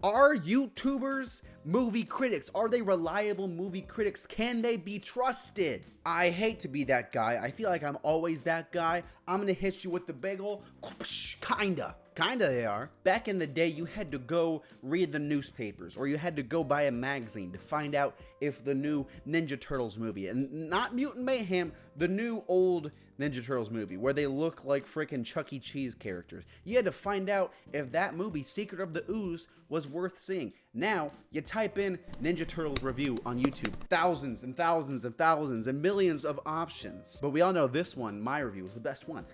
Are YouTubers movie critics? Are they reliable movie critics? Can they be trusted? I hate to be that guy. I feel like I'm always that guy. I'm gonna hit you with the bagel. Kinda they are. Back in the day, you had to go read the newspapers or you had to go buy a magazine to find out if the new Ninja Turtles movie, and not Mutant Mayhem, the new old Ninja Turtles movie where they look like freaking Chuck E. Cheese characters. You had to find out if that movie, Secret of the Ooze, was worth seeing. Now, you type in Ninja Turtles review on YouTube. Thousands and thousands and thousands and millions of options. But we all know this one, my review, is the best one.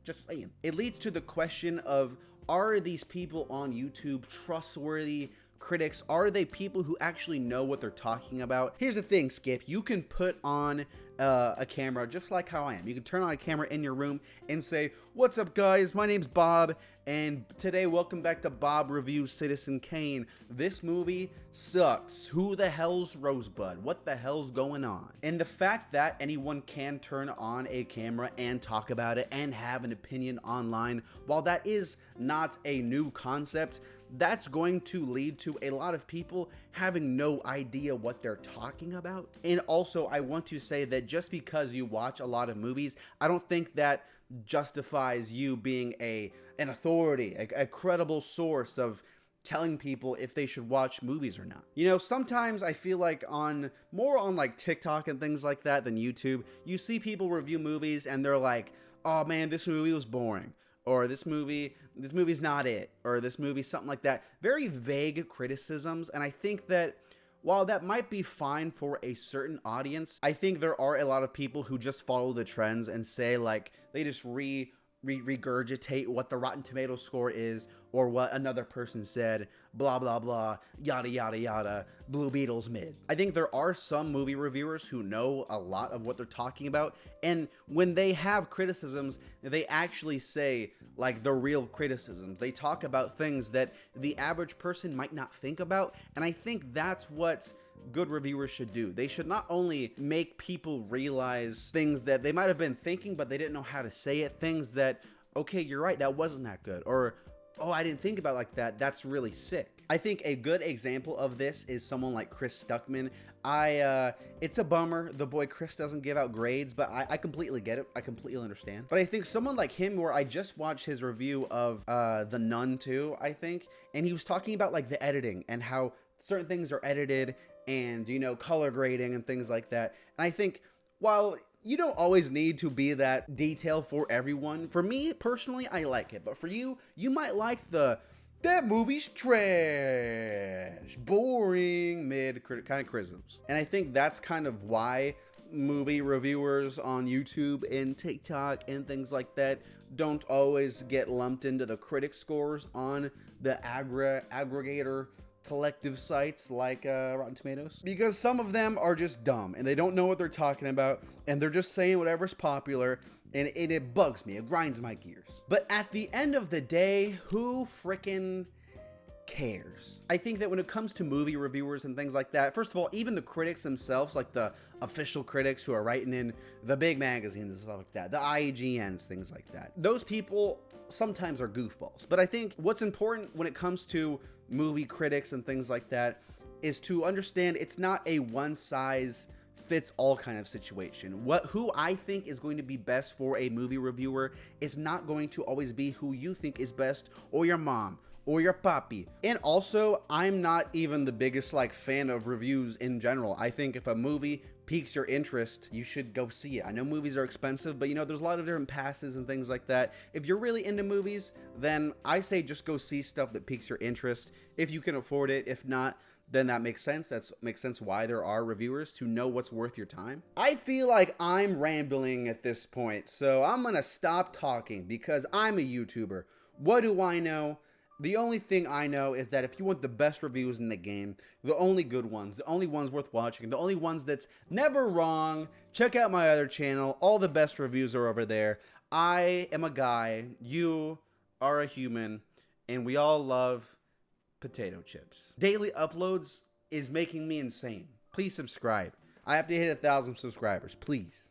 Just saying. It leads to the question of, are these people on YouTube trustworthy critics? Are they people who actually know what they're talking about? Here's the thing, Skip. You can put on a camera just like how I am. You can turn on a camera in your room and say, "What's up, guys? My name's Bob, and today, welcome back to Bob Reviews Citizen Kane. This movie sucks. Who the hell's Rosebud? What the hell's going on?" And the fact that anyone can turn on a camera and talk about it and have an opinion online, while that is not a new concept, that's going to lead to a lot of people having no idea what they're talking about. And also, I want to say that just because you watch a lot of movies, I don't think that justifies you being an authority, a credible source of telling people if they should watch movies or not. You know, sometimes I feel like more on like TikTok and things like that than YouTube, you see people review movies and they're like, "Oh man, this movie was boring," or this movie's not it, or this movie, something like that. Very vague criticisms, and I think that while that might be fine for a certain audience, I think there are a lot of people who just follow the trends and say, like, they just regurgitate what the Rotten Tomatoes score is or what another person said, blah blah blah, yada yada yada, Blue Beetle's mid. I think there are some movie reviewers who know a lot of what they're talking about, and when they have criticisms, they actually say like the real criticisms. They talk about things that the average person might not think about, and I think that's what good reviewers should do. They should not only make people realize things that they might have been thinking but they didn't know how to say it, things that, okay, you're right, that wasn't that good, or, oh, I didn't think about it like that, that's really sick. I think a good example of this is someone like Chris Stuckman. It's a bummer the boy Chris doesn't give out grades, but I completely get it. I completely understand. But I think someone like him, where I just watched his review of The Nun 2, I think, and he was talking about like the editing and how certain things are edited and, you know, color grading and things like that. And I think while you don't always need to be that detailed for everyone, for me personally, I like it. But for you, you might like that movie's trash, boring, mid kind of criticisms. And I think that's kind of why movie reviewers on YouTube and TikTok and things like that don't always get lumped into the critic scores on the aggregator collective sites like Rotten Tomatoes, because some of them are just dumb and they don't know what they're talking about and they're just saying whatever's popular, and it bugs me. It grinds my gears. But at the end of the day, who frickin' cares? I think that when it comes to movie reviewers and things like that, first of all, even the critics themselves, like the official critics who are writing in the big magazines and stuff like that, the IGNs, things like that, those people sometimes are goofballs. But I think what's important when it comes to movie critics and things like that is to understand it's not a one size fits all kind of situation. Who I think is going to be best for a movie reviewer is not going to always be who you think is best, or your mom, or your papi. And also, I'm not even the biggest like fan of reviews in general. I think if a movie piques your interest, you should go see it. I know movies are expensive, but you know, there's a lot of different passes and things like that. If you're really into movies, then I say just go see stuff that piques your interest if you can afford it. If not, then that makes sense. That makes sense why there are reviewers, to know what's worth your time. I feel like I'm rambling at this point, so I'm gonna stop talking because I'm a YouTuber. What do I know? The only thing I know is that if you want the best reviews in the game, the only good ones, the only ones worth watching, the only ones that's never wrong, check out my other channel. All the best reviews are over there. I am a guy, you are a human, and we all love potato chips. Daily uploads is making me insane. Please subscribe. I have to hit 1,000 subscribers, please.